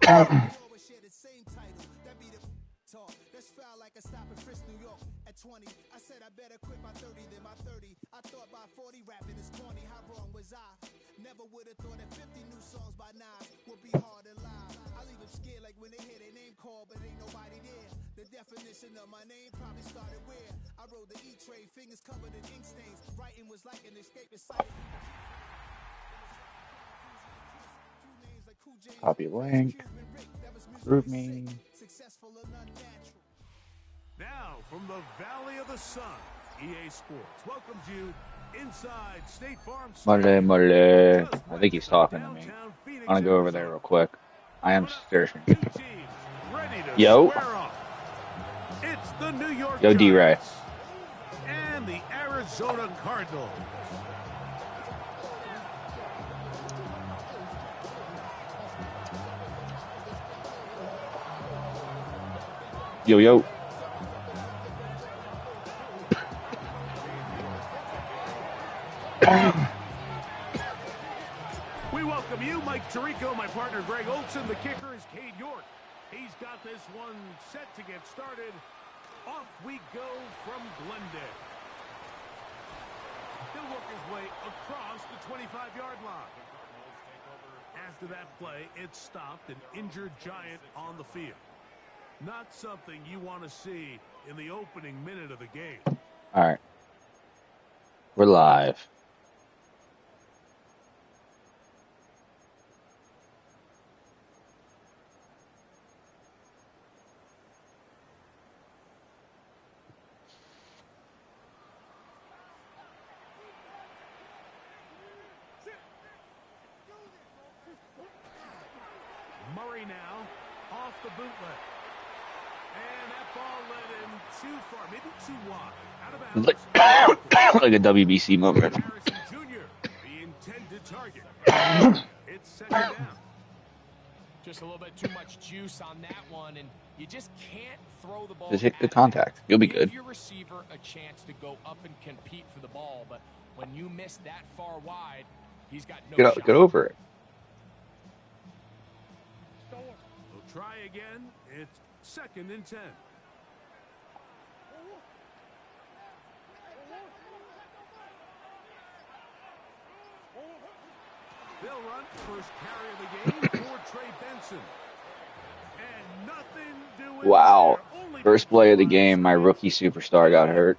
That's foul like a stop in Frisk, New York. At 20, I said I better quit by 30 than my 30. I thought by 40 rapping is corny. How wrong was I? Never would have thought that 50 new songs by Nas would be hard to live. I leave them scared like when they hear their name called, but ain't nobody there. The definition of my name probably started where I rode the E-train, fingers covered in ink stains. Writing was like an escapist sight. Copy link. Group me. Now, from the Valley of the Sun, EA Sports welcomes you inside State Farm Stadium. Mole. I think he's talking to me. I'm gonna go over there real quick. I am searching. Yo. It's the New York Yo, D-Ray. And the Arizona Cardinals. Yo, yo. We welcome you, Mike Tirico, my partner Greg Olson. The kicker is Cade York. He's got this one set to get started. Off we go from Glendale. He'll work his way across the 25-yard line. After that play, it stopped an injured Giant on the field. Not something you want to see in the opening minute of the game. All right. We're live. Murray now off the bootleg. And that ball led him too far, maybe too wide. Out of bounds. Like a WBC moment. Harrison Jr., the intended target. It's second down. Just a little bit too much juice on that one, and you just can't throw the ball. Just hit the contact. You'll be good. Give your receiver a chance to go up and compete for the ball, but when you miss that far wide, he's got no shot. Get over it. We'll try again. It's second and 10. They'll run first carry of the game for Trey Benson. And nothing doing. Wow. First play of the game, my rookie superstar got hurt.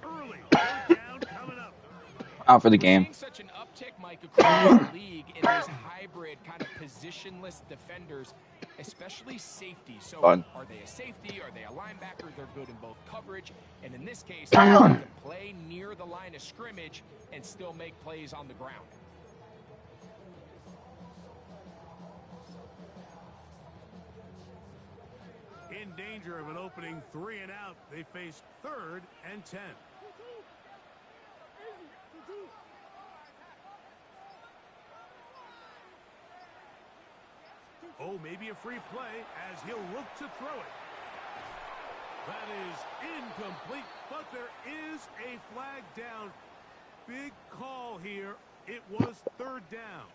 Out for the game. Such an uptick, Mike, across the league in these hybrid kind of positionless defenders, especially safety. So are they a safety? Are they a linebacker? They're good in both coverage. And in this case, they can play near the line of scrimmage and still make plays on the ground. In danger of an opening 3 and out, they face 3rd and 10. Oh, maybe a free play as he'll look to throw it. That is incomplete, but there is a flag down. Big call here. It was 3rd down.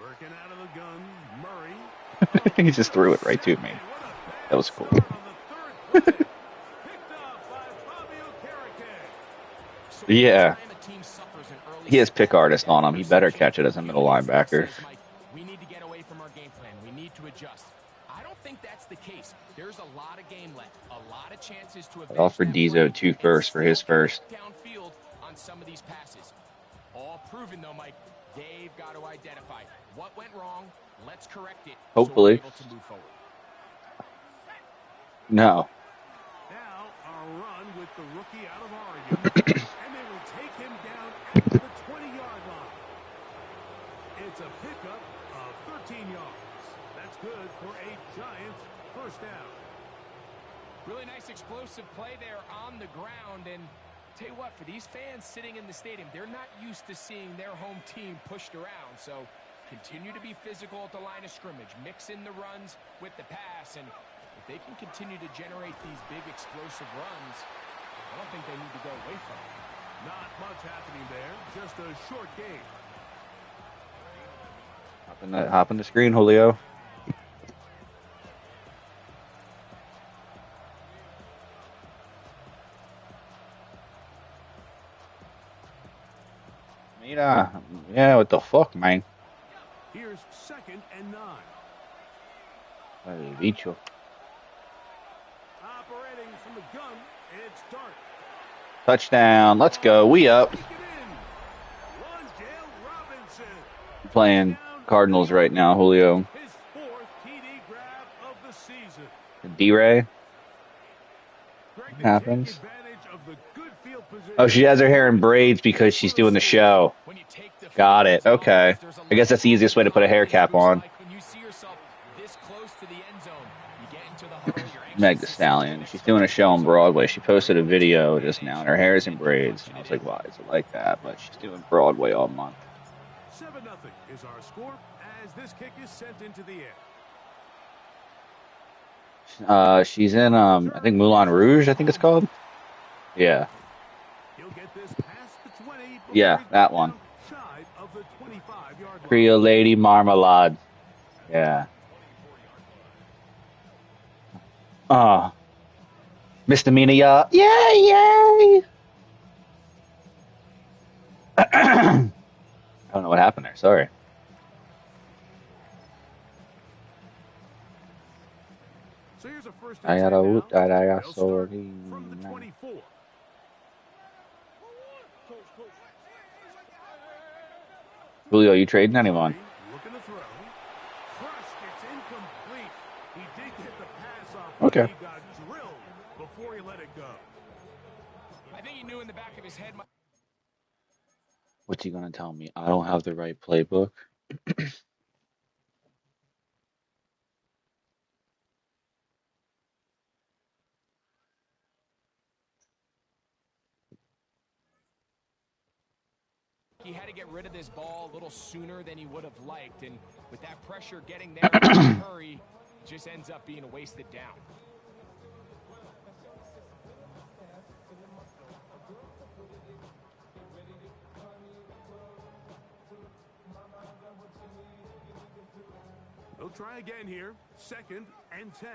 Working out of the gun, Murray. I think he just threw it right to me. That was cool. Yeah. He has pick artist on him. He better catch it as a middle linebacker. We need to get away from our game plan. We need to adjust. I don't think that's the case. There's a lot of game left. A lot of chances to I offered Dizo 2 first for his first. Downfield on some of these passes. All proven though, Mike. They've got to identify what went wrong. Let's correct it. Hopefully. So we're able to move forward. No. Now a run with the rookie out of Oregon. And they will take him down at the 20-yard line. It's a pickup of 13 yards. That's good for a Giants first down. Really nice explosive play there on the ground, and tell you what, for these fans sitting in the stadium, they're not used to seeing their home team pushed around. So continue to be physical at the line of scrimmage. Mix in the runs with the pass. And if they can continue to generate these big explosive runs, I don't think they need to go away from it. Not much happening there. Just a short game. Hop in the screen, Julio. Mira. Yeah, what the fuck, man? Here's 2nd and 9. Ay, bicho. Operating from the gun, it's Dart. Touchdown. Let's go. We up. Playing Cardinals right now, Julio. His 4th TD grab of the season. D-Ray. Happens. Oh, she has her hair in braids because she's doing the show. Got it. Okay. I guess that's the easiest way to put a hair cap on. Meg Thee Stallion. She's doing a show on Broadway. She posted a video just now, and her hair is in braids. And I was like, why is it like that? But she's doing Broadway all month. 7-0 is our score as this kick is sent into the air. She's in, I think Moulin Rouge, I think it's called. Yeah. He'll get this past the 20 Yeah, that one. shy of the 25-yard line. Creole Lady Marmalade. Yeah. Misdemeanor, y'all. Yay! I don't know what happened there. Sorry. So here's a first I and got a 10 whoop now. that I got They'll sword. start from the 24. Julio, you trading anyone? Looking to throw. Thrust, it's incomplete. He did get the pass off, Okay. but he got drilled before he let it go. I think he knew in the back of his head. What's he gonna tell me? I don't have the right playbook. He had to get rid of this ball a little sooner than he would have liked, and with that pressure getting there in a hurry, it just ends up being a wasted down. They'll try again here. 2nd and 10.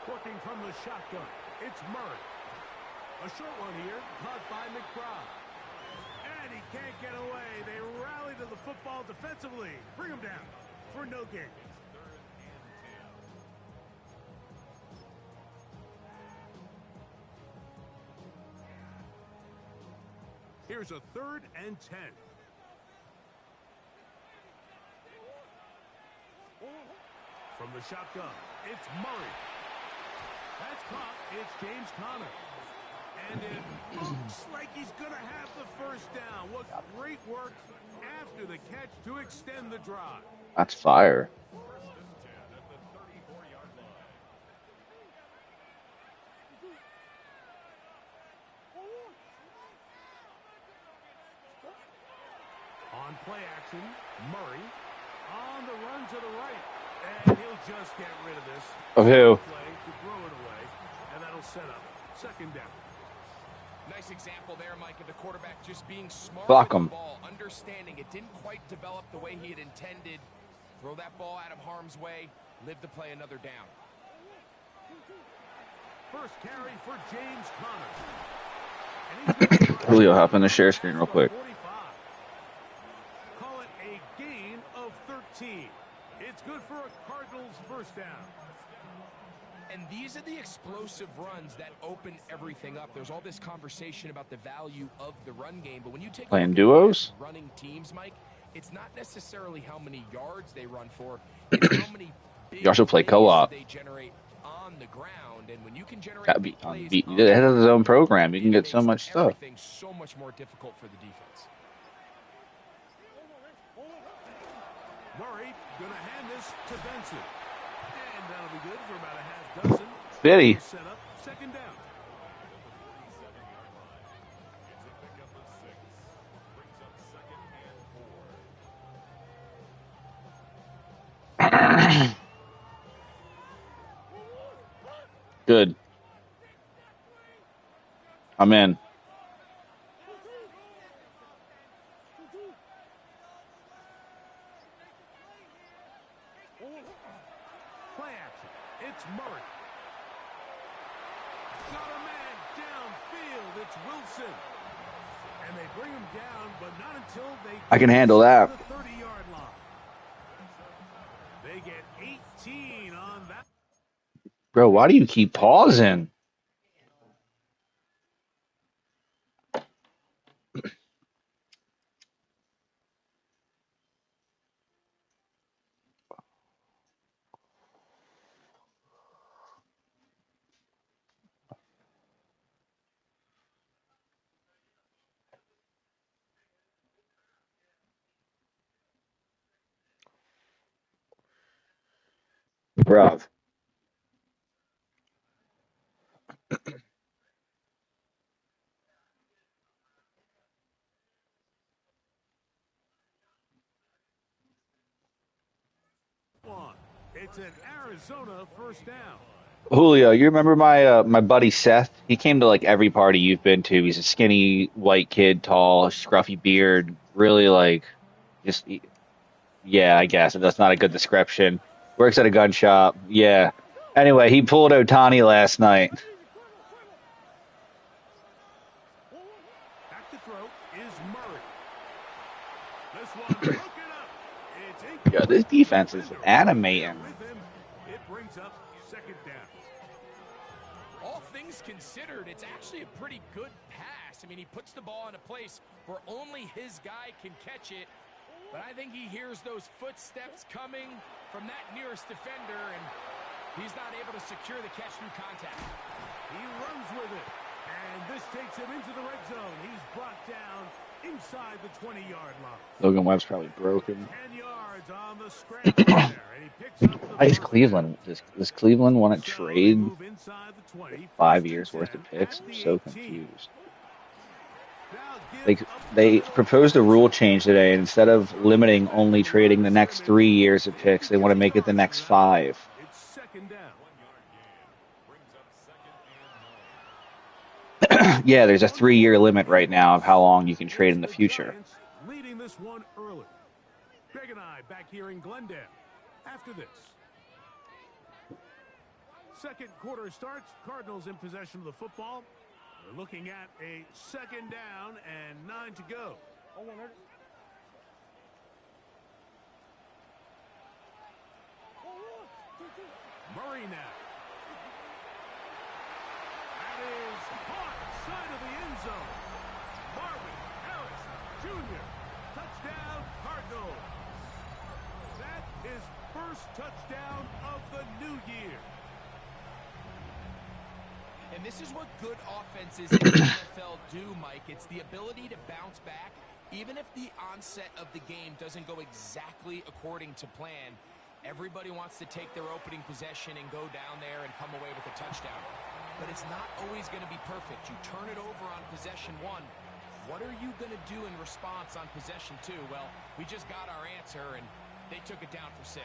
Working from the shotgun. It's Murray. A short one here, caught by McBride. And he can't get away. They rally to the football defensively. Bring him down for no gain. Here's a 3rd and 10. From the shotgun, it's Murray. That's caught. It's James Conner. And it looks like he's going to have the first down. What great work after the catch to extend the drive. That's fire. On play action, Murray on the run to the right. And he'll just get rid of this. Of who? Play to throw it away. And that'll set up 2nd down. Nice example there, Mike, of the quarterback just being smart Block with him. the ball, understanding it didn't quite develop the way he had intended. Throw that ball out of harm's way, live to play another down. First carry for James Conner. Julio, hop in the share screen real quick. 45. Call it a gain of 13. It's good for a Cardinals first down. And these are the explosive runs that open everything up. There's all this conversation about the value of the run game, but when you take Playing a look duos? at running teams, Mike, it's not necessarily how many yards they run for, it's how many big You also play plays co-op. they generate on the ground. And when you can generate Gotta be big on plays beat. on The head the of his own program. You can it get so makes much stuff. everything so much more difficult for the defense. Murray going to hand this to Benson. And that'll be good for about a half dozen. Fitty. Set up Good. I'm in. Play action. It's Murray. Got a man downfield. It's Wilson. And they bring him down, but not until they I can handle that. the 30-yard line. They get 18 on that. Bro, why do you keep pausing? Bruv. It's an Arizona first down. Julio, you remember my buddy Seth? He came to like every party you've been to. He's a skinny white kid, tall, scruffy beard, really like just yeah, I guess that's not a good description. Works at a gun shop. Yeah. Anyway, he pulled Otani last night. Back to throw is Murray. This one broken up. It's Yo, this defense is animating. It brings up second down. All things considered, it's actually a pretty good pass. I mean, he puts the ball in a place where only his guy can catch it. But I think he hears those footsteps coming from that nearest defender, and he's not able to secure the catch through contact. He runs with it, and this takes him into the red zone. He's brought down inside the 20-yard line. Logan Webb's probably broken. 10 yards on the scramble there, and he picks up the Why is first Cleveland? Does Cleveland want to down. So trade they move inside the 20, 5 first and years worth of 10 picks? at I'm the so 18. confused. Now They give they up proposed a rule change today. Instead of limiting only trading the next 3 years of picks, they want to make it the next 5. It's second down. Yeah, there's a 3-year limit right now of how long you can trade in the It's future. Giants leading this one early. Greg and I back here in Glendale after this. Second quarter starts. Cardinals in possession of the football. We're looking at a second down and 9 to go. Murray now. That is caught side of the end zone. Marvin Harrison Jr. Touchdown Cardinals. That is first touchdown of the new year. And this is what good offenses in the NFL do, Mike. It's the ability to bounce back, even if the onset of the game doesn't go exactly according to plan. Everybody wants to take their opening possession and go down there and come away with a touchdown. But it's not always going to be perfect. You turn it over on possession 1. What are you going to do in response on possession 2? Well, we just got our answer, and they took it down for 6.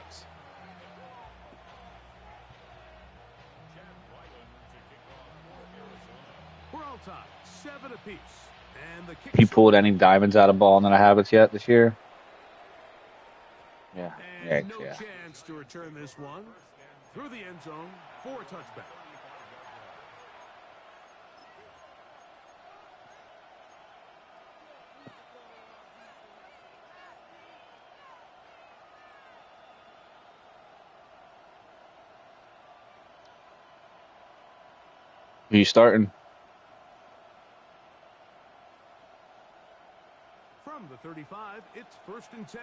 We're all tied, 7 apiece. And the kick Have you pulled any diamonds out of ball in the habits yet this year? Yeah. and no Yeah. chance to return this one through the end zone for a touchback. Who you starting? From the 35, it's first and 10.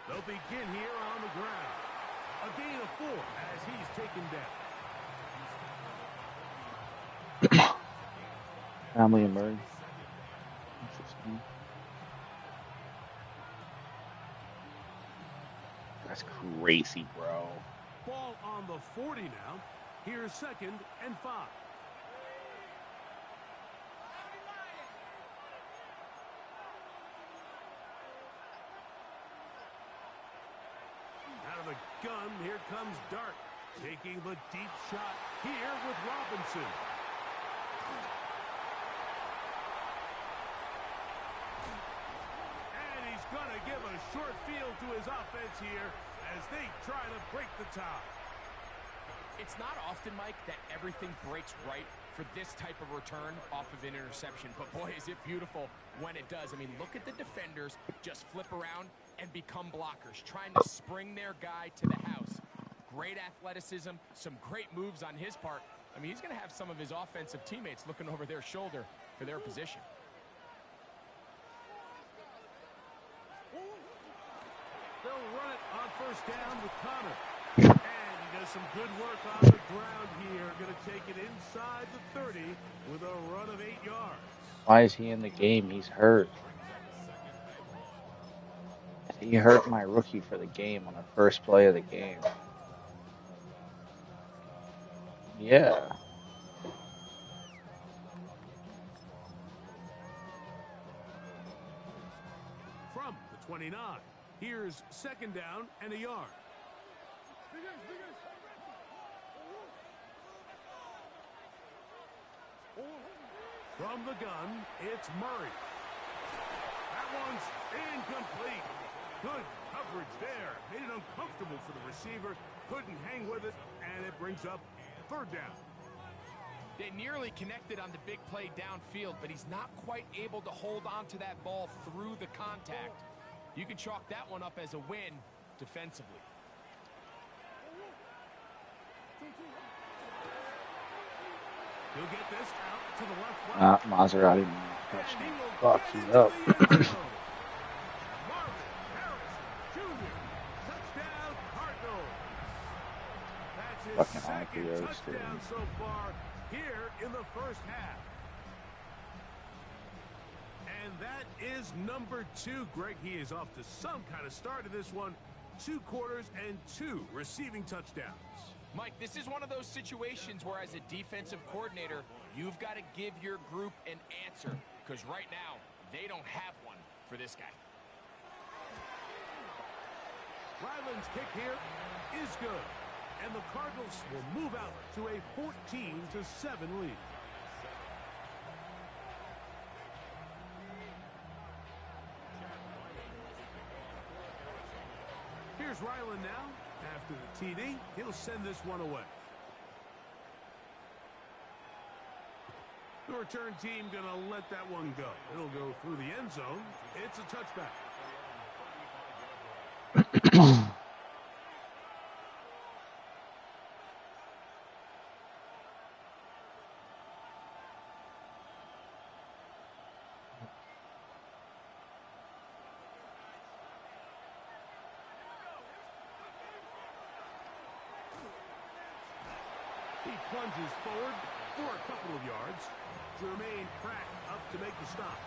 They'll begin here on the ground. A gain of 4 as he's taken down. Family and Murray. Interesting. That's crazy, bro. Ball on the 40 now. Here's second and 5. gun, here comes Dart, taking the deep shot here with Robinson. And he's going to give a short field to his offense here as they try to break the tie. It's not often, Mike, that everything breaks right for this type of return off of an interception. But, boy, is it beautiful when it does. I mean, look at the defenders just flip around and become blockers, trying to spring their guy to the house. Great athleticism, some great moves on his part. I mean, he's going to have some of his offensive teammates looking over their shoulder for their position. They'll run it on first down with Connor. And he does some good work on the ground here. Going to take it inside the 30 with a run of 8 yards. Why is he in the game? He's hurt. He hurt my rookie for the game on the first play of the game. Yeah. From the 29, here's second down and a yard. From the gun, it's Murray. That one's incomplete. Good coverage there. Made it uncomfortable for the receiver. Couldn't hang with it, and it brings up third down. They nearly connected on the big play downfield, but he's not quite able to hold on to that ball through the contact. You can chalk that one up as a win defensively. He'll get this out to the left. Maserati. Fuck, he's up. Fucking second touchdown so far here in the first half. And that is number 2, Greg. He is off to some kind of start in this one. 2 quarters and 2 receiving touchdowns. Mike, this is one of those situations where as a defensive coordinator, you've got to give your group an answer, because right now, they don't have one for this guy. Ryland's kick here is good. And the Cardinals will move out to a 14-7 lead. Here's Ryland now. After the TD, he'll send this one away. The return team going to let that one go. It'll go through the end zone. It's a touchback. He plunges forward for a couple of yards. Jermaine Pratt up to make the stop.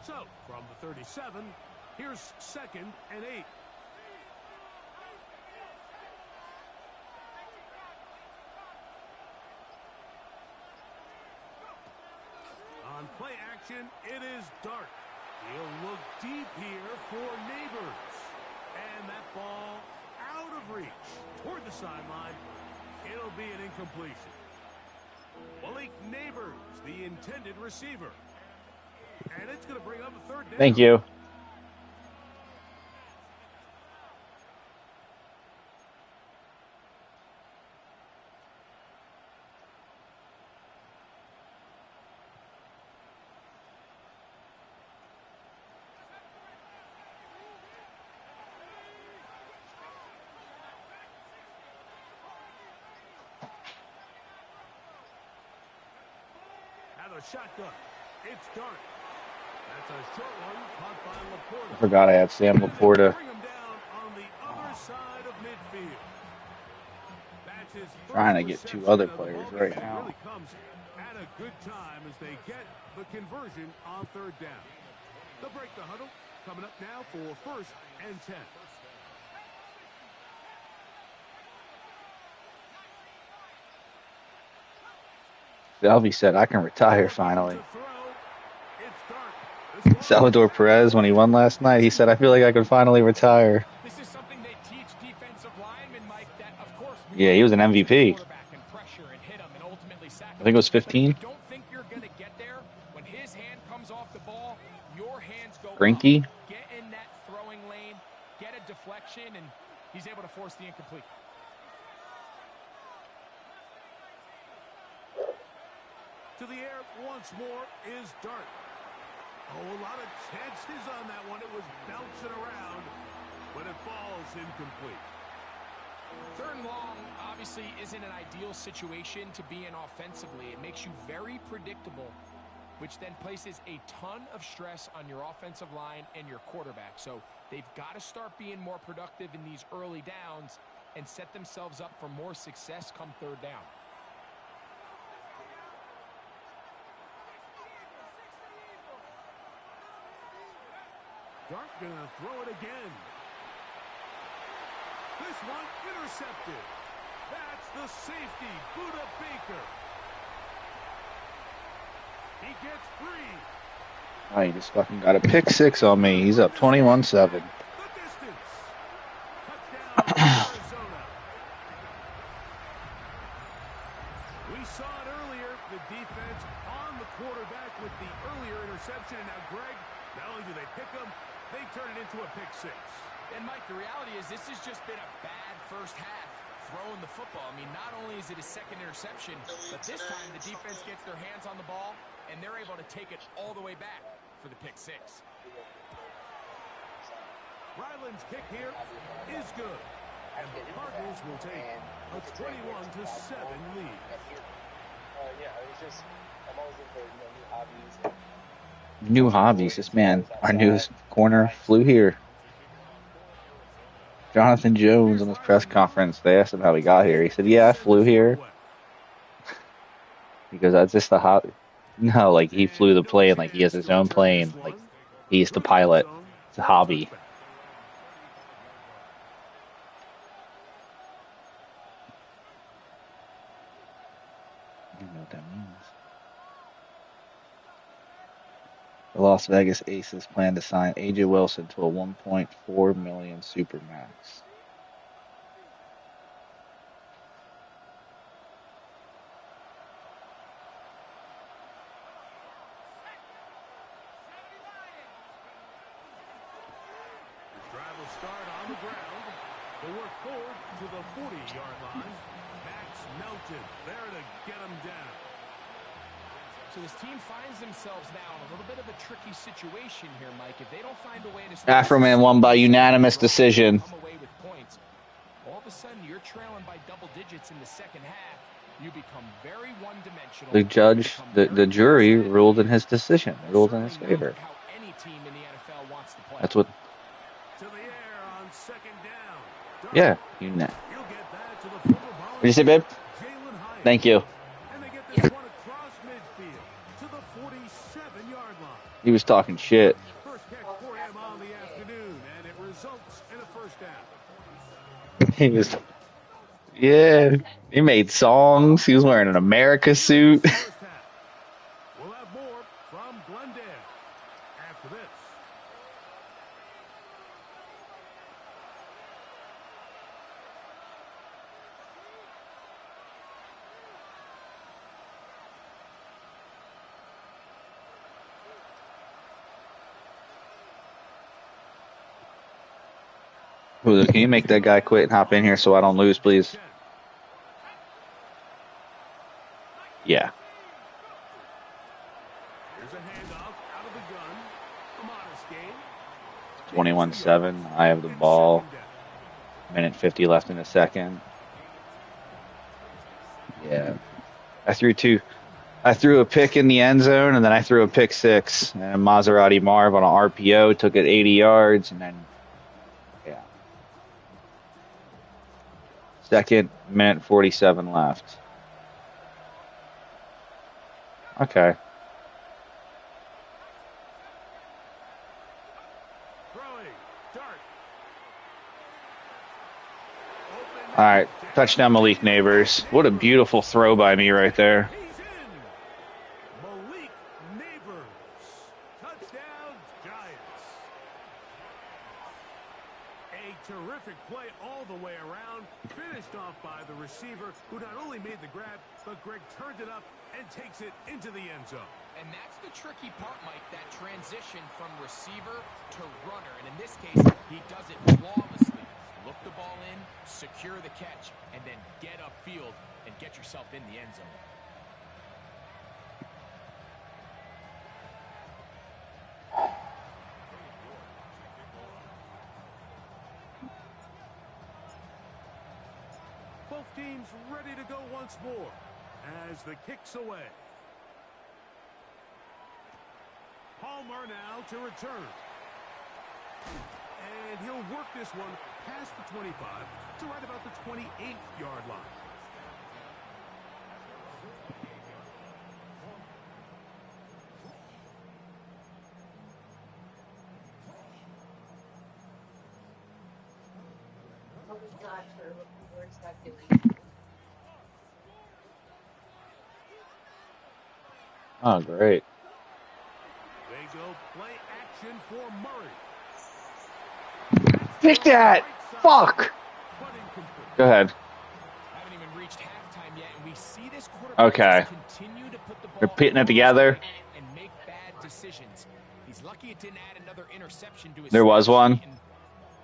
So, from the 37, here's second and 8. On play action, it is Dart. He'll look deep here for Neighbors. And that ball out of reach toward the sideline. It'll be an incompletion. Malik Neighbors, the intended receiver. And it's going to bring up a third down. Thank you. Now the shotgun. It's Dart. That's a short one caught by Laporta. I forgot I had Sam Laporta. Bring him down on the other side of midfield. That's his first Trying to get reception 2 other of the players ballgame. right now. Really comes at a good time as they get the conversion on third down. They'll break the huddle. Coming up now for 1st and 10. Salvi said, I can retire finally. Salvador Perez, when he won last night, he said, I feel like I can finally retire. This is something they teach defensive linemen, Mike, that, of course, yeah, he was an MVP. I think it was 15. But if you don't think you're going to get there, when his hand comes off the ball, your hands go Grinky. up. Get in that throwing lane, get a deflection, and he's able to force the incomplete. To the air once more is Dart. Oh, a lot of chances on that one. It was bouncing around, but it falls incomplete. 3rd and long obviously isn't an ideal situation to be in offensively. It makes you very predictable, which then places a ton of stress on your offensive line and your quarterback. So they've got to start being more productive in these early downs and set themselves up for more success come 3rd down. Dart gonna throw it again. This one intercepted. That's the safety, Buda Baker. He gets free. Oh, he just fucking got a pick 6 on me. He's up 21-7. The distance. Touchdown, Arizona. We saw it earlier. The defense on the quarterback with the earlier interception. And now, Greg, not only do they pick him, they turn it into a pick 6. And, Mike, the reality is this has just been a bad first half throwing the football. I mean, not only is it a 2nd interception, but this time the defense gets their hands on the ball, and they're able to take it all the way back for the pick 6. Ryland's kick here is good. And the Cardinals will take a 21-7 lead. Yeah, it's just, I'm always looking for new hobbies. New hobbies. This man, our newest corner, flew here. Jonathan Jones on his press conference, they asked him how he got here. He said, yeah, I flew here. Because that's just the hobby. No, like he flew the plane, like he has his own plane. Like he's the pilot. It's a hobby. I don't know what that means. The Las Vegas Aces plan to sign A.J. Wilson to a $1.4 million supermax. Drive will start on the ground. They work forward to the 40-yard line. Max Melton there to get him down. So this team finds themselves now in a little bit of a tricky situation here, Mike. If they don't find a way to Afroman won by unanimous decision. Come away with points. All of a sudden, you're trailing by double digits in the 2nd half. You become very one-dimensional. The judge, the jury ruled in his decision. Ruled in his favor. How any team in the NFL wants to play. That's what. To the air on 2nd down. Yeah, you know. What did you say, babe? Thank you. And they get this one across midfield to the 47-yard line. He was talking shit. First catch for him on the afternoon, and it results in a 1st down. He was. Yeah, he made songs. He was wearing an America suit. We'll have more from Glendale after this. Can you make that guy quit and hop in here so I don't lose, please? Yeah. Here's a handoff out of the gun. A modest game. 21-7. I have the ball. Minute 50 left in the 2nd. Yeah. I threw a pick in the end zone, and then I threw a pick 6. And Maserati Marv on an RPO took it 80 yards, and then, yeah. 2nd, minute 47 left. Okay. All right, touchdown, Malik Neighbors. What a beautiful throw by me right there. He's in. Malik Neighbors. Touchdown, Giants. A terrific play all the way around. Finished off by the receiver, who not only made the grab, but Greg turned it up and takes it into the end zone. And that's the tricky part, Mike, that transition from receiver to runner. And in this case, he does it flawlessly. Look the ball in, secure the catch, and then get upfield and get yourself in the end zone. Both teams ready to go once more as the kick's away. Palmer now to return. And he'll work this one past the 25 to right about the 28-yard line. Oh, great. They go play action for Murray. Pick that! Fuck! Go ahead. Haven't even reached halftime yet, and we see this Okay. continue to put the ball They're putting it together. and make bad decisions. He's lucky it didn't add another interception to his There was one. And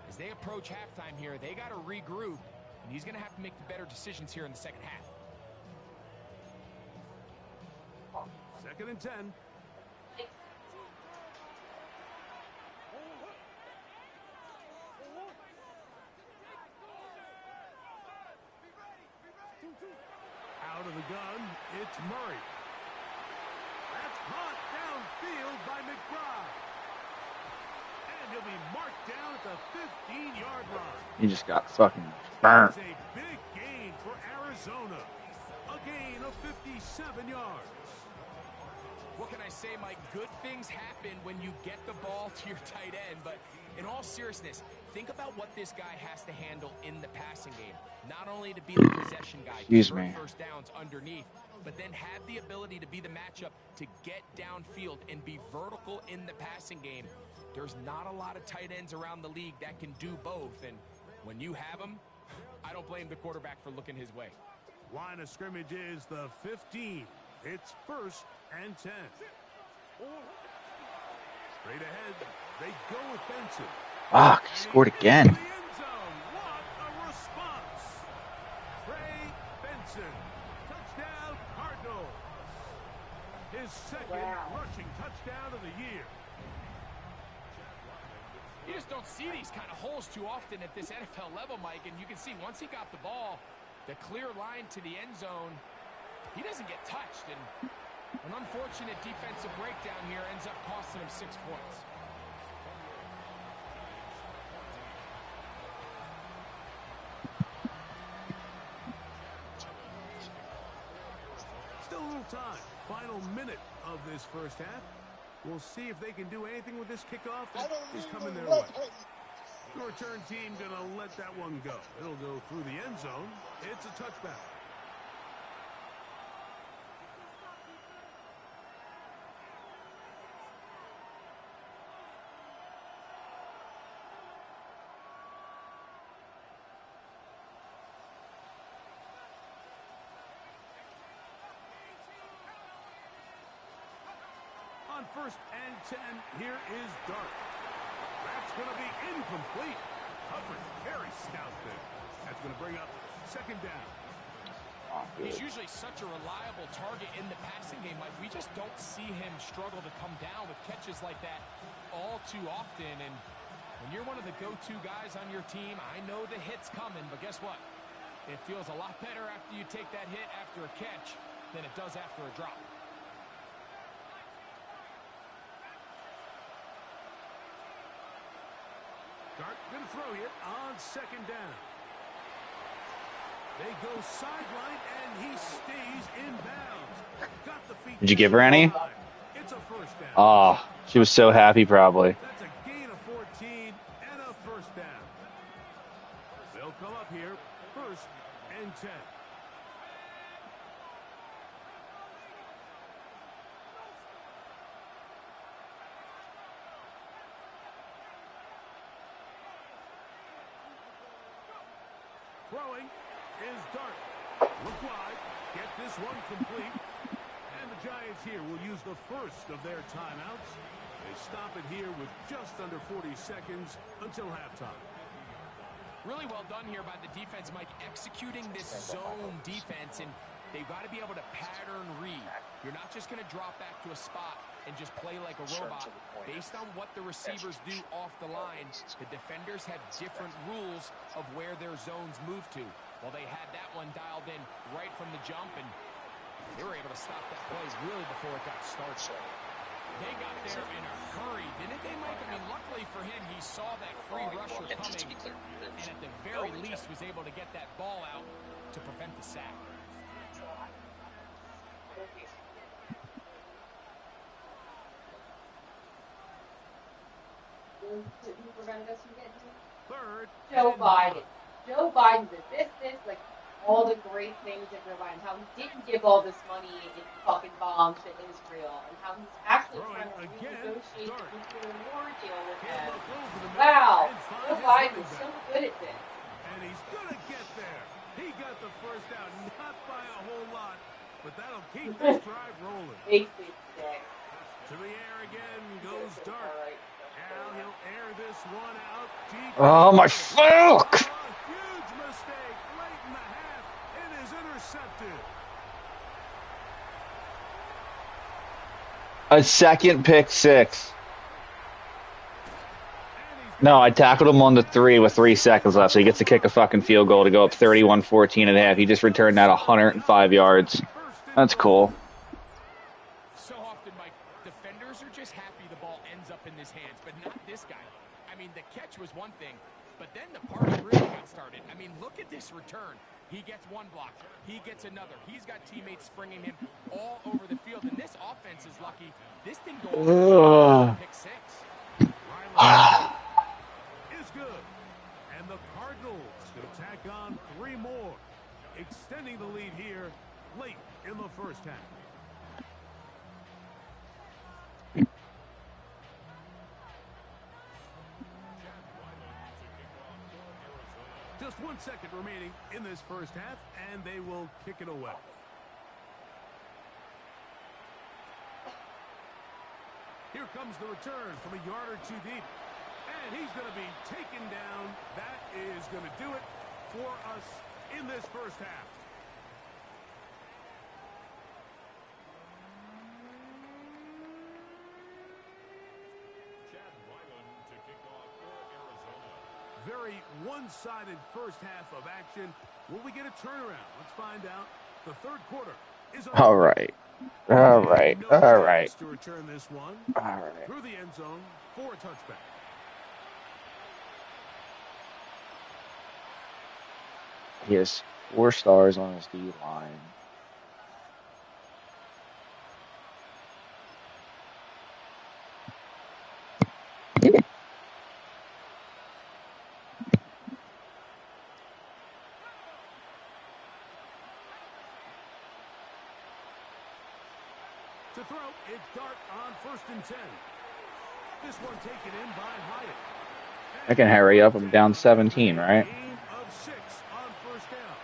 as they approach halftime here, they got to regroup, and he's going to have to make the better decisions here in the second half. 2nd and 10. Out of the gun, it's Murray. That's caught downfield by McBride. And he'll be marked down at the 15-yard line. He just got fucking burnt. That's a big gain for Arizona. A gain of 57 yards. What can I say, Mike? Good things happen when you get the ball to your tight end, but in all seriousness, think about what this guy has to handle in the passing game. Not only to be the possession guy, convert first downs underneath, but then have the ability to be the matchup to get downfield and be vertical in the passing game. There's not a lot of tight ends around the league that can do both, and when you have them, I don't blame the quarterback for looking his way. Line of scrimmage is the 15. It's 1st and 10. Straight ahead, they go with Benson. Fuck, he scored again. What a response. Trey Benson. Touchdown, Cardinals. His second rushing touchdown of the year. You just don't see these kind of holes too often at this NFL level, Mike, and you can see once he got the ball, the clear line to the end zone, he doesn't get touched, and an unfortunate defensive breakdown here ends up costing him 6 points. Still a little time. Final minute of this first half. We'll see if they can do anything with this kickoff that is coming their way. The return team going to let that one go. It'll go through the end zone. It's a touchback. On 1st and 10, here is Dart. That's going to be incomplete. Coverage very stout there. That's going to bring up 2nd down. He's usually such a reliable target in the passing game. Like, we just don't see him struggle to come down with catches like that all too often. And when you're one of the go-to guys on your team, I know the hit's coming, but guess what? It feels a lot better after you take that hit after a catch than it does after a drop. Dart going to throw you on 2nd down. They go sideline, and he stays in bounds. Got the feet. Did you give her any? It's a 1st down. Oh, she was so happy probably. That's a gain of 14 and a 1st down. They'll come up here 1st 10. Throwing is Dart. Look wide. Get this one complete. And the Giants here will use the first of their timeouts. They stop it here with just under 40 seconds until halftime. Really well done here by the defense, Mike, executing this zone defense, and they've got to be able to pattern read. You're not just going to drop back to a spot and just play like a robot. Based on what the receivers do off the line, the defenders have different rules of where their zones move to. Well, they had that one dialed in right from the jump, and they were able to stop that play really before it got started. They got there in a hurry, didn't they, Mike? I mean, luckily for him, he saw that free rusher coming, and at the very least was able to get that ball out to prevent the sack. Who prevented us from getting him? Third. Joe Biden. Joe Biden did this, like all the great things in your mind. How he didn't give all this money in fucking bombs to Israel, and how he's actually trying to renegotiate the nuclear war deal with them. Wow, Joe Biden is so good at this. And he's gonna get there. He got the first down, not by a whole lot, but that'll keep this drive rolling. Makes me sick. To the air again goes Dart. Now he'll air this one out deep. Oh, my fuck! A huge mistake late in the half. It is intercepted. A second pick six. No, I tackled him on the 3 with 3 seconds left, so he gets to kick a fucking field goal to go up 31-14 and a half. He just returned that 105 yards. That's cool. So often, Mike, defenders are just happy the ball ends up in his hands, but not this guy. I mean, the catch was one thing, but then the party really got started. I mean, look at this return. He gets one block. He gets another. He's got teammates springing him all over the field, and this offense is lucky. This thing goes pick six. Is good. And the Cardinals will tack on 3 more, extending the lead here late in the first half. Just 1 second remaining in this first half, and they will kick it away. Here comes the return from a yard or 2 deep. And he's going to be taken down. That is going to do it for us in this first half. Very one-sided first half of action. Will we get a turnaround? Let's find out. The third quarter is over. All right. All right. All right. To return this one All right. through the end zone for a touchback. He has 4 stars on his D-line. To throw, it's Dart on 1st and 10. This one taken in by Hyatt. I can hurry up. I'm down 17, right? Gain of 6 on 1st down.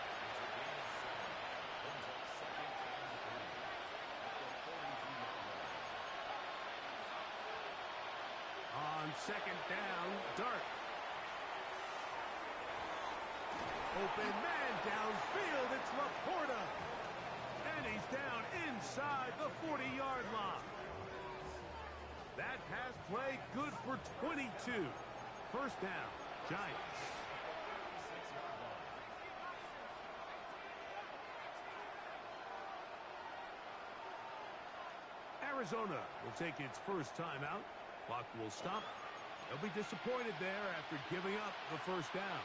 On 2nd down, Dart. Open man downfield. It's Laporta. And he's down inside the 40-yard line. That pass play good for 22. First down, Giants. Arizona will take its first timeout. Clock will stop. They'll be disappointed there after giving up the first down.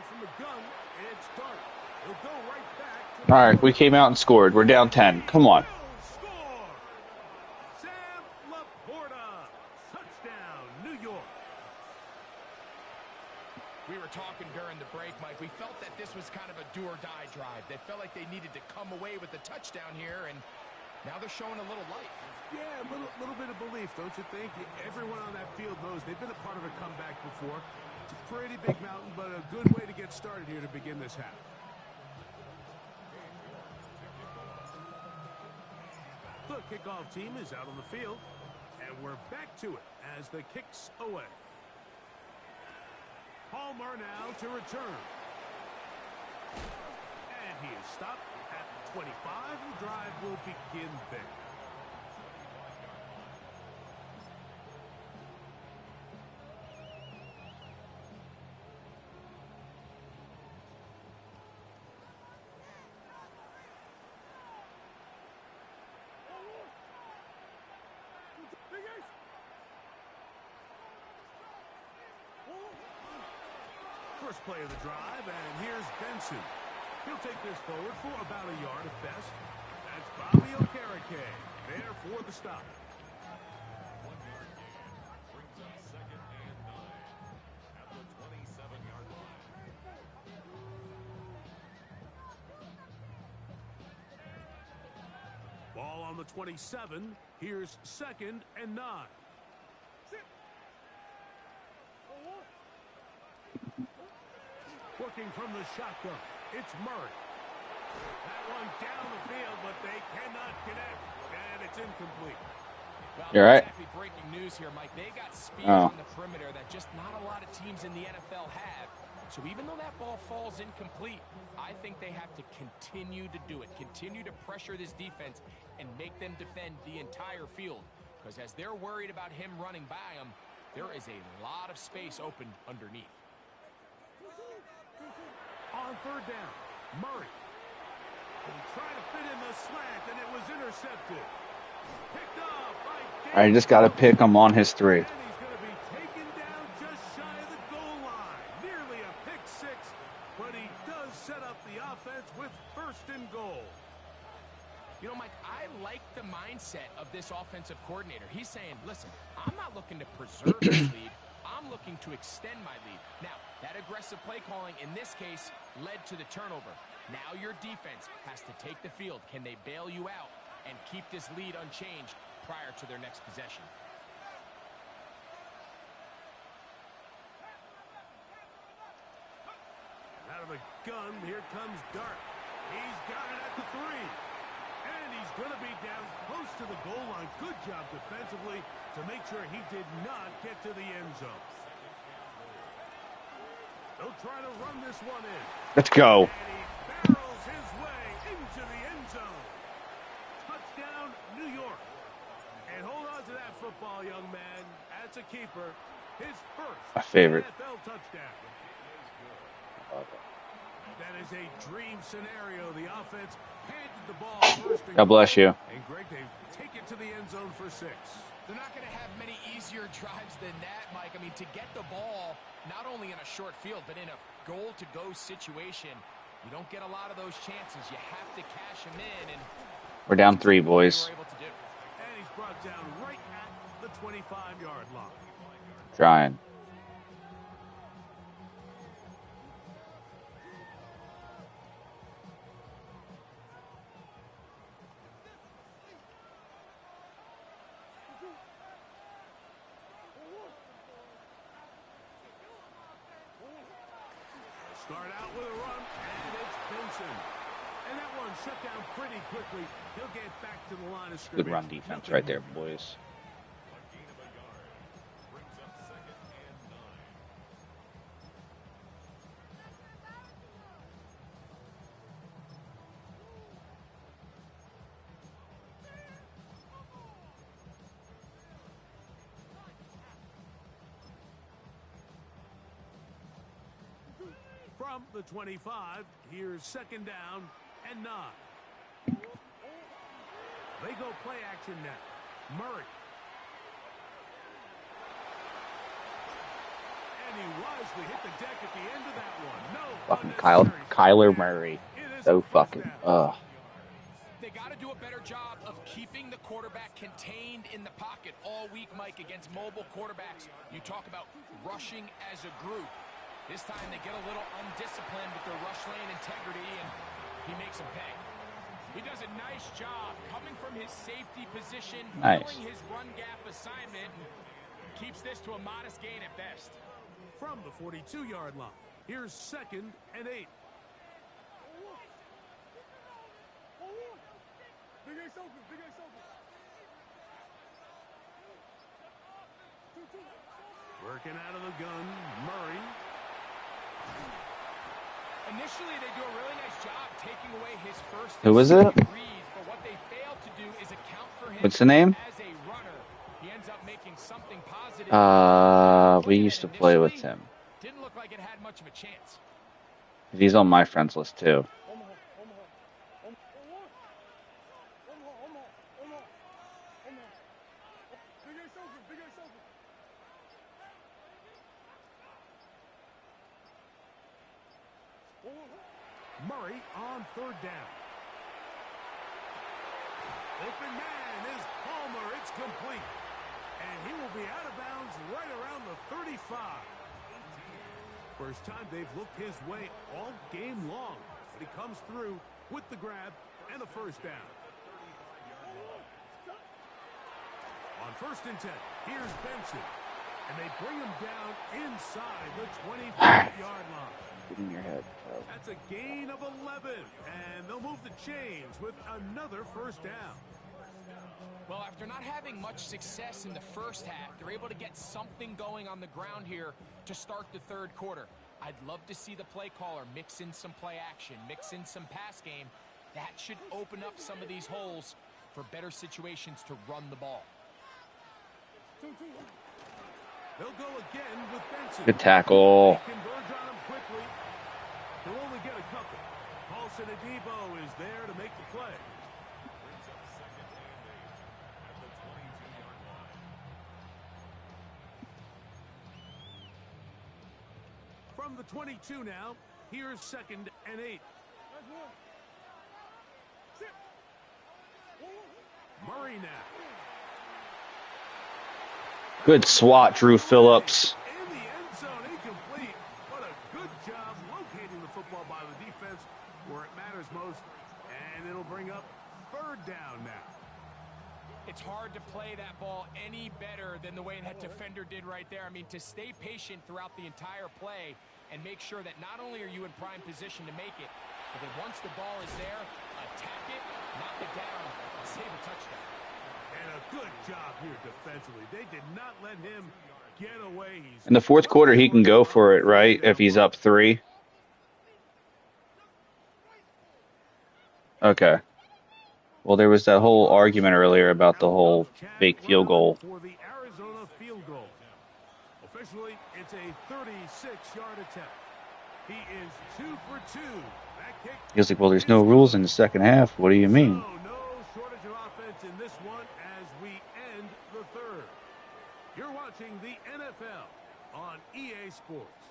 from the gun. It's Dart. He'll go right back to All right, we came out and scored. We're down 10. Come on. will score. Sam Laporta. Touchdown, New York. We were talking during the break, Mike. We felt that this was kind of a do-or-die drive. They felt like they needed to come away with the touchdown here, and now they're showing a little life. Yeah, a little bit of belief, don't you think? Everyone on that field knows they've been a part of a comeback before. It's a pretty big mountain, but a good way to get started here to begin this half. The kickoff team is out on the field, and we're back to it as the kick's away. Palmer now to return. And he is stopped at 25. The drive will begin there. First play of the drive, and here's Benson. He'll take this forward for about a yard at best. That's Bobby Okereke there for the stop. 1 yard gain brings up 2nd and 9 at the 27-yard line. Ball on the 27. Here's 2nd and 9. Working from the shotgun, it's Murray. That one down the field, but they cannot connect, and it's incomplete. Well, You're right. Exactly breaking news here, Mike. They got speed Oh. on the perimeter that just not a lot of teams in the NFL have. So even though that ball falls incomplete, I think they have to continue to do it. Continue to pressure this defense and make them defend the entire field. Because as they're worried about him running by them, there is a lot of space open underneath. On 3rd down, Murray. He tried to fit in the slant, and it was intercepted. Picked off by I just got to pick him on his 3. And he's going to be taken down just shy of the goal line. Nearly a pick 6, but he does set up the offense with 1st and goal. You know, Mike, I like the mindset of this offensive coordinator. He's saying, listen, I'm not looking to preserve this lead. I'm looking to extend my lead. Now, that aggressive play calling in this case led to the turnover. Now your defense has to take the field. Can they bail you out and keep this lead unchanged prior to their next possession? Out of the gun, here comes Dart. He's got it at the 3. And he's going to be down close to the goal line. Good job defensively to make sure he did not get to the end zone. They'll try to run this one in. Let's go. And he barrels his way into the end zone. Touchdown, New York. And hold on to that football, young man. That's a keeper. His first My favorite. NFL touchdown. That is a dream scenario. The offense handed the ball first. God bless you. And Greg, they take it to the end zone for 6. They're not going to have many easier drives than that, Mike. I mean, to get the ball, not only in a short field, but in a goal-to-go situation, you don't get a lot of those chances. You have to cash them in. And We're down 3, boys. And he's brought down right at the 25-yard line. Trying. Start out with a run, and it's Benson. And that one shut down pretty quickly. He'll get back to the line of scrimmage. Good run defense right there, boys. A gain of a yard brings up 2nd and 9. From the 25, here's 2nd down and 9. They go play action now. Murray. And he wisely hit the deck at the end of that one. No Fucking unnecessary Kyler stopping there. Murray. It is So a first fucking, down. They got to do a better job of keeping the quarterback contained in the pocket all week, Mike, against mobile quarterbacks. You talk about rushing as a group. This time they get a little undisciplined with their rush lane integrity, and he makes them pay. He does a nice job coming from his safety position, filling his run gap assignment, and keeps this to a modest gain at best. From the 42-yard line, here's 2nd and 8. Working out of the gun, Murray. Initially, they do a really nice job taking away his first. Who is it? Read, but what they failed to do is account for him. What's the name? As a runner, he ends up making something positive. We used to play with him. Didn't look like it had much of a chance. He's on my friends list too. Murray on 3rd down. Open man is Palmer. It's complete. And he will be out of bounds right around the 35. First time they've looked his way all game long. But he comes through with the grab and a first down. On 1st and 10, here's Benson. And they bring him down inside the 25-yard line. Get in your head, bro. That's a gain of 11, and they'll move the chains with another first down. Well, after not having much success in the first half, they're able to get something going on the ground here to start the 3rd quarter. I'd love to see the play caller mix in some play action, mix in some pass game. That should open up some of these holes for better situations to run the ball. They'll go again with Benson. Good tackle. They converge on him quickly. They'll only get a couple. Paulson Adebo is there to make the play. Brings up 2nd and 8 at the 22-yard line. From the 22 now, here's 2nd and 8. Murray now. Good swat, Drew Phillips. In the end zone, incomplete. What a good job locating the football by the defense where it matters most. And it'll bring up 3rd down now. It's hard to play that ball any better than the way that defender did right there. I mean, to stay patient throughout the entire play and make sure that not only are you in prime position to make it, but that once the ball is there, attack it, knock it down, and save a touchdown. And a good job here defensively. They did not let him get away. In the 4th quarter, he can go for it, right? If he's up 3. Okay. Well, there was that whole argument earlier about the whole fake field goal. For the Arizona field goal. Officially, it's a 36-yard attempt. He is 2 for 2. That kick. He was like, well, there's no rules in the second half. What do you mean? No shortage of offense in this one as we end the 3rd. You're watching the NFL on EA Sports.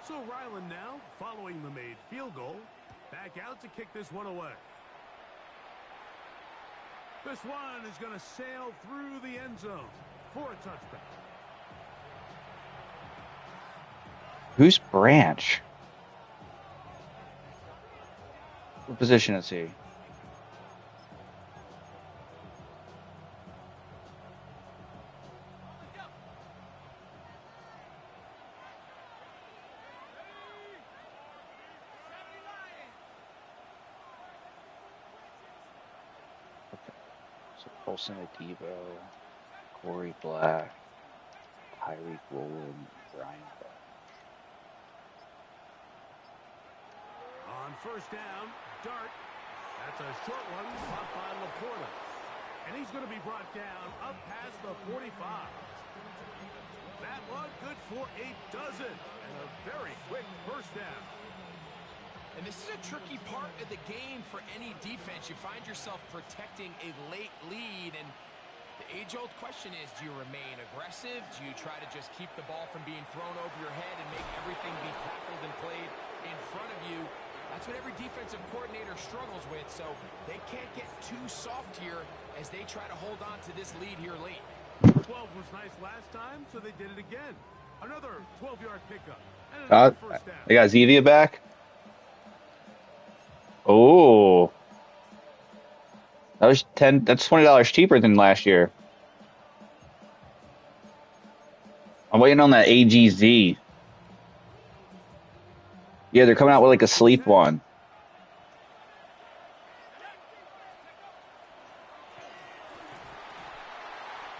So Ryland now, following the made field goal, back out to kick this one away. This one is going to sail through the end zone for a touchback. Who's Branch? What position is he? Colson Adebo, Corey Black, Tyreek Woolen, Brian Black. On 1st down, Dart. That's a short one, caught by Laporta. And he's going to be brought down up past the 45. That one good for a dozen. And a very quick first down. And this is a tricky part of the game for any defense. You find yourself protecting a late lead, and the age-old question is, do you remain aggressive? Do you try to just keep the ball from being thrown over your head and make everything be tackled and played in front of you? That's what every defensive coordinator struggles with, so they can't get too soft here as they try to hold on to this lead here late. 12 was nice last time, so they did it again. Another 12-yard pickup. And another first down. They got Zevia back. Oh, that was that's $20 cheaper than last year. I'm waiting on that AGZ. Yeah, they're coming out with like a sleep one.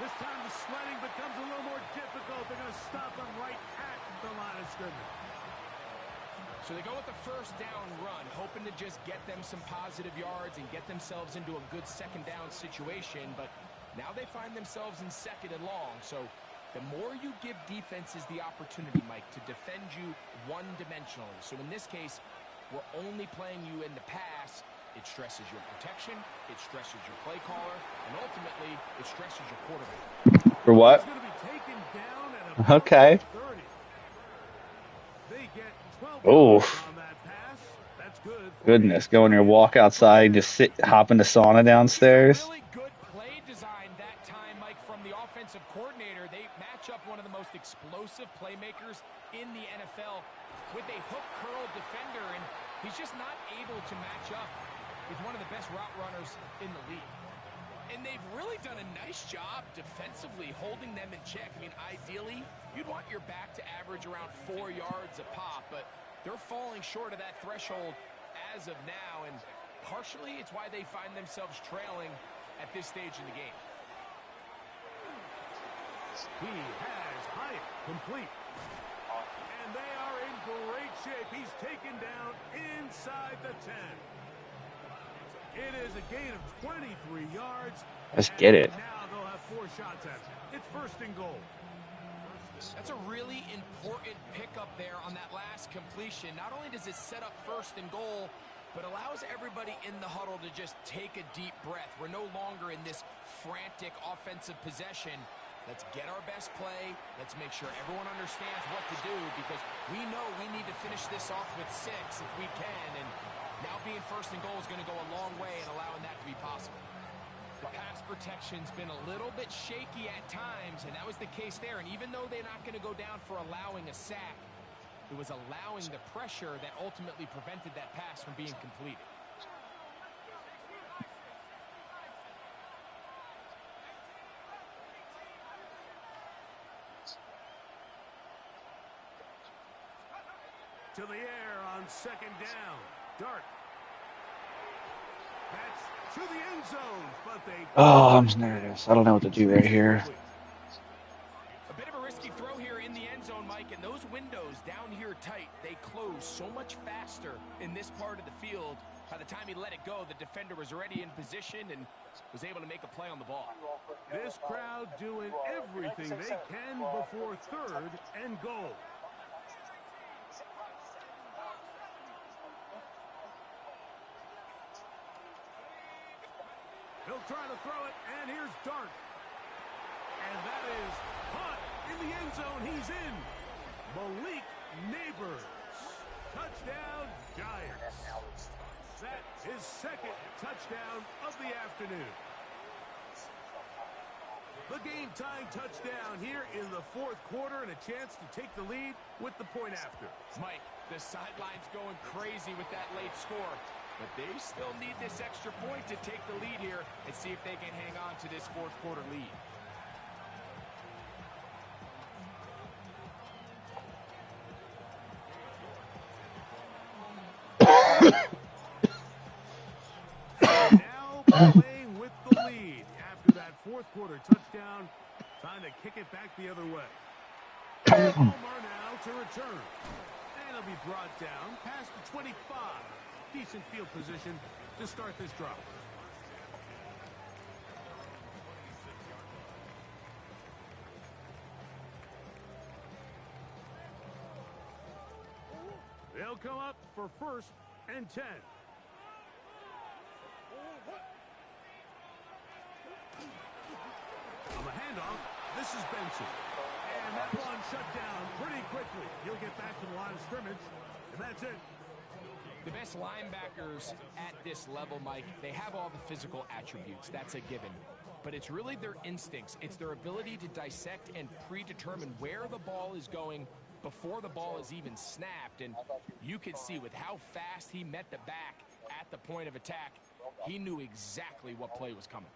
This time the sledding becomes a little more difficult. They're going to stop them right at the line of scrimmage. So they go with the first down run, hoping to just get them some positive yards and get themselves into a good second down situation. But now they find themselves in second and long. So the more you give defenses the opportunity, Mike, to defend you one-dimensionally. So in this case, we're only playing you in the pass. It stresses your protection, it stresses your play caller, and ultimately, it stresses your quarterback. For what? He's going to be taken down at about Okay. 30. They get 12 Oh, on that pass. That's good. goodness. Go in your walk outside, just hop in the sauna downstairs. Really good play design that time, Mike, from the offensive coordinator. They match up one of the most explosive playmakers in the NFL with a hook curl defender, and he's just not able to match up with one of the best route runners in the league. And they've really done a nice job defensively holding them in check. I mean, ideally, you'd want your back to average around 4 yards a pop, but they're falling short of that threshold as of now, and partially it's why they find themselves trailing at this stage in the game. He has Hyatt complete. And they are in great shape. He's taken down inside the 10. It is a gain of 23 yards. Let's get it. Now they'll have 4 shots at it. It's first and goal. That's a really important pickup there on that last completion. Not only does it set up first and goal, but allows everybody in the huddle to just take a deep breath. We're no longer in this frantic offensive possession. Let's get our best play. Let's make sure everyone understands what to do, because we know we need to finish this off with 6 if we can. And now being first and goal is going to go a long way in allowing that to be possible. The pass protection's been a little bit shaky at times, and that was the case there. And even though they're not going to go down for allowing a sack, it was allowing the pressure that ultimately prevented that pass from being completed. To the air on second down. Dart. That's to the end zone, but they... Oh, I'm nervous. I don't know what to do right here. A bit of a risky throw here in the end zone, Mike, and those windows down here tight, they close so much faster in this part of the field. By the time he let it go, the defender was already in position and was able to make a play on the ball. This crowd doing everything they can before third and goal. He'll try to throw it, and here's Dart. And that is caught in the end zone. He's in. Malik Neighbors. Touchdown, Giants. That is second touchdown of the afternoon. The game-tying touchdown here in the fourth quarter, and a chance to take the lead with the point after. Mike, the sideline's going crazy with that late score. But they still need this extra point to take the lead here and see if they can hang on to this fourth quarter lead. Now playing with the lead after that fourth quarter touchdown. Time to kick it back the other way. Palmer now to return. And he'll be brought down past the 25. Decent field position to start this drive. They'll come up for 1st and 10. On the handoff, this is Benson. And that one shut down pretty quickly. He'll get back to the line of scrimmage, and that's it. The best linebackers at this level, Mike, they have all the physical attributes. That's a given. But it's really their instincts. It's their ability to dissect and predetermine where the ball is going before the ball is even snapped. And you could see with how fast he met the back at the point of attack, he knew exactly what play was coming.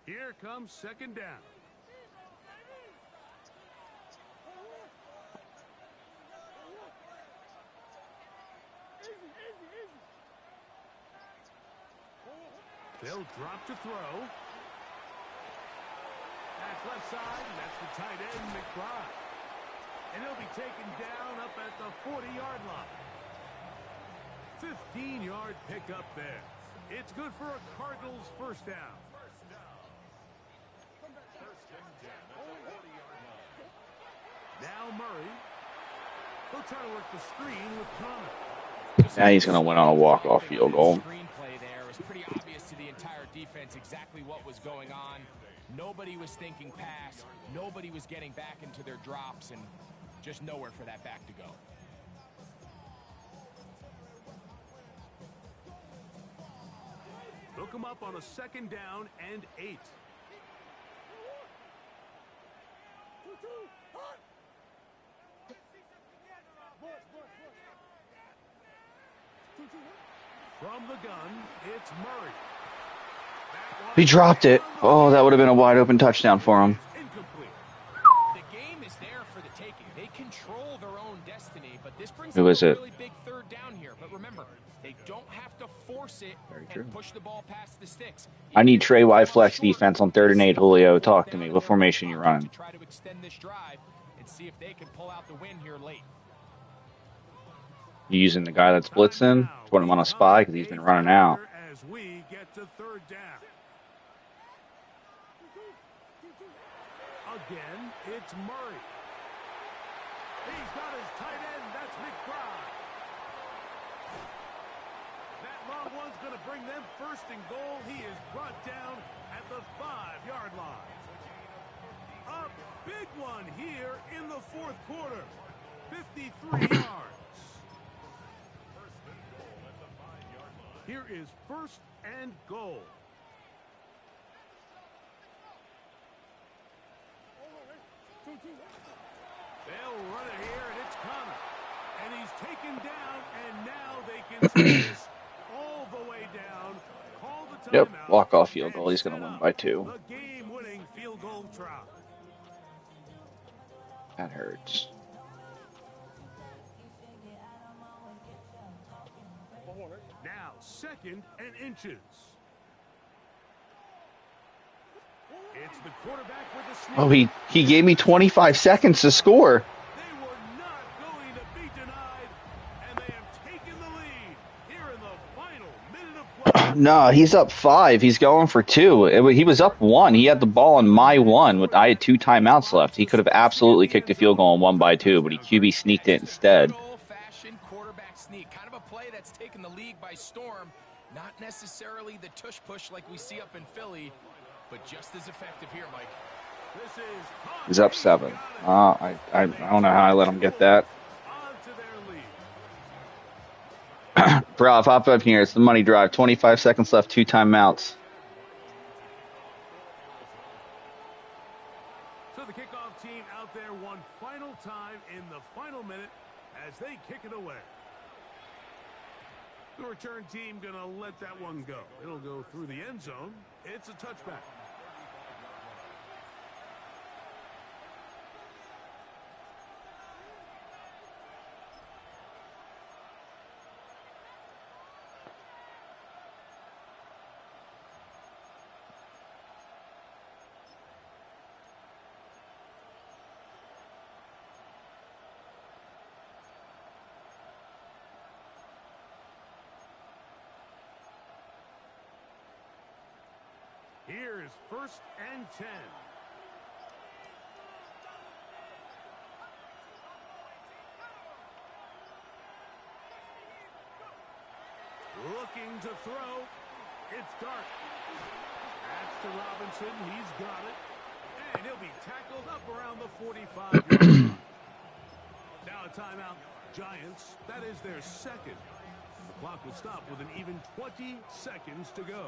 Here comes 2nd down. They'll drop to throw. That's left side, and that's the tight end, McBride. And he'll be taken down up at the 40-yard line. 15-yard pickup there. It's good for a Cardinals 1st down. Now Murray. He'll try to work the screen with Connor. Now he's going to win on a walk-off field goal. Screenplay there was pretty obvious to the entire defense exactly what was going on. Nobody was thinking pass. Nobody was getting back into their drops, and just nowhere for that back to go. Hook him up on a 2nd down and 8. From the gun, it's Murray. He dropped it. Oh, that would have been a wide open touchdown for him. Incomplete. The game is there for the taking. They control their own destiny, but this brings Who up is a it? really big 3rd down here. But remember, they don't have to force it and push the ball past the sticks. I need Trey Y flex defense on 3rd and 8. Julio, talk to me. What formation you running? To try to extend this drive and see if they can pull out the win here late. You using the guy that's blitzing? Put him on a spy because he's been running out. As we get to 3rd down. Again, it's Murray. He's got his tight end. That's McBride. That long one's going to bring them 1st and goal. He is brought down at the 5-yard line. A big one here in the 4th quarter. 53 yards. Here is 1st and goal. They'll run it here, and it's Connor. And he's taken down, and now they can take this all the way down. Call the timeout. Yep, walk-off field goal. He's going to win by 2. The game-winning field goal try. That hurts. Now 2nd and inches. It's the quarterback with the snap. Oh, he gave me 25 seconds to score. They were not going to be denied, and they have taken the lead here in the final minute of play. No, he's up 5. He's going for 2. He was up 1. He had the ball on my 1. I had 2 timeouts left. He could have absolutely kicked a field goal and won by 2, but he QB sneaked it instead. Old-fashioned quarterback sneak, kind of a play that's taken the league by storm. Not necessarily the tush-push like we see up in Philly, but just as effective here, Mike. This is He's up 7. I don't know how I let him get that. on to their lead. Bro, hop up here. It's the money drive. 25 seconds left. 2 timeouts. So the kickoff team out there one final time in the final minute as they kick it away. The return team going to let that one go. It'll go through the end zone. It's a touchback. Here's 1st and 10. Looking to throw. It's Dart. That's to Robinson. He's got it. And he'll be tackled up around the 45-yard line. Now a timeout. Giants. That is their second. The clock will stop with an even 20 seconds to go.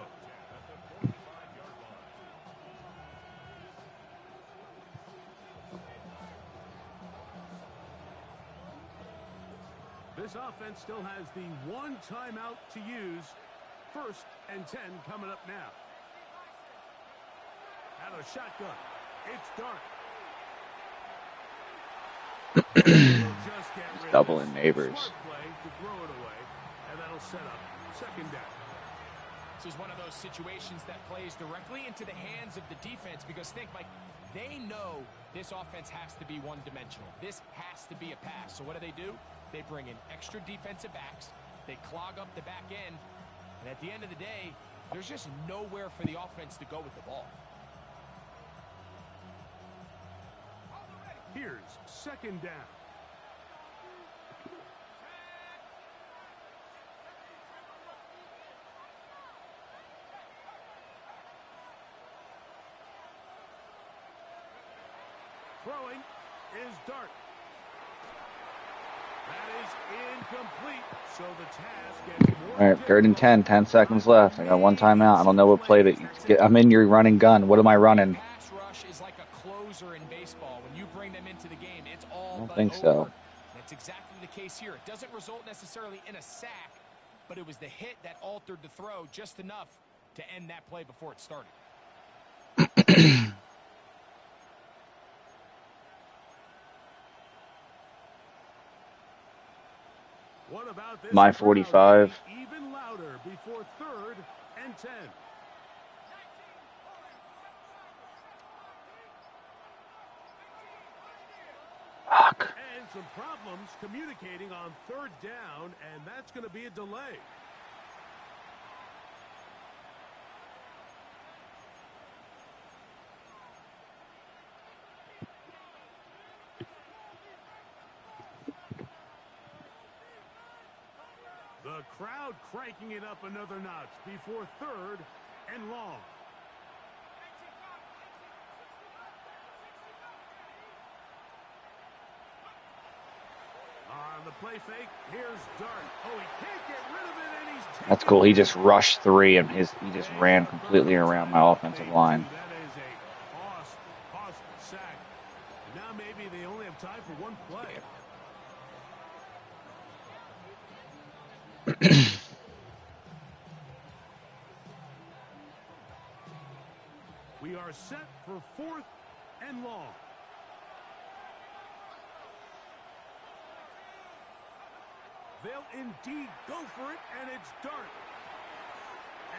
This offense still has the one timeout to use. 1st and 10 coming up now. Out of the shotgun. It's Dart. Doubling neighbors. Smart play to throw it away, and that'll set up 2nd down. This is one of those situations that plays directly into the hands of the defense because think, Mike, they know this offense has to be one-dimensional. This has to be a pass. So what do? They bring in extra defensive backs. They clog up the back end. And at the end of the day, there's just nowhere for the offense to go with the ball. Here's 2nd down. Throwing is Dart. That is incomplete. So the task gets more. All right, 3rd and 10, 10 seconds left. I got one timeout. I don't know what play that I'm in your running gun. What am I running? Pass rush is like a closer in baseball. When you bring them into the game, it's all I don't but think over. so. That's exactly the case here. It doesn't result necessarily in a sack, but it was the hit that altered the throw just enough to end that play before it started. What about this My crowd 45. getting even louder before 3rd and 10. Fuck. And some problems communicating on 3rd down, and that's going to be a delay. The crowd cranking it up another notch before 3rd and long. On the play fake, here's Dart. Oh, he can't get rid of it, and he's taken. That's cool. He just rushed 3 and he just ran completely around my offensive line. That is a cost sack. Now maybe they only have time for one play. We are set for 4th and long. They'll indeed go for it, and it's Dart.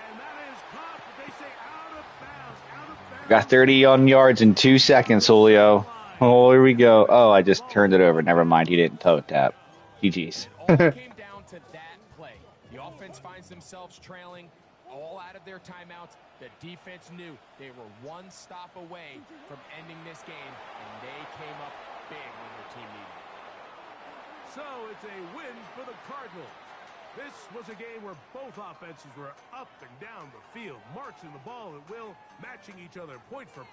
And that is caught, but they say out of bounds, out of bounds. Got 30 yards in 2 seconds, Julio. Oh, here we go. Oh, I just turned it over. Never mind. He didn't toe tap. GG's. It all came down to that play. The offense finds themselves trailing, all out of their timeouts. The defense knew they were one stop away from ending this game, and they came up big when their team needed it. So it's a win for the Cardinals. This was a game where both offenses were up and down the field, marching the ball at will, matching each other point for point.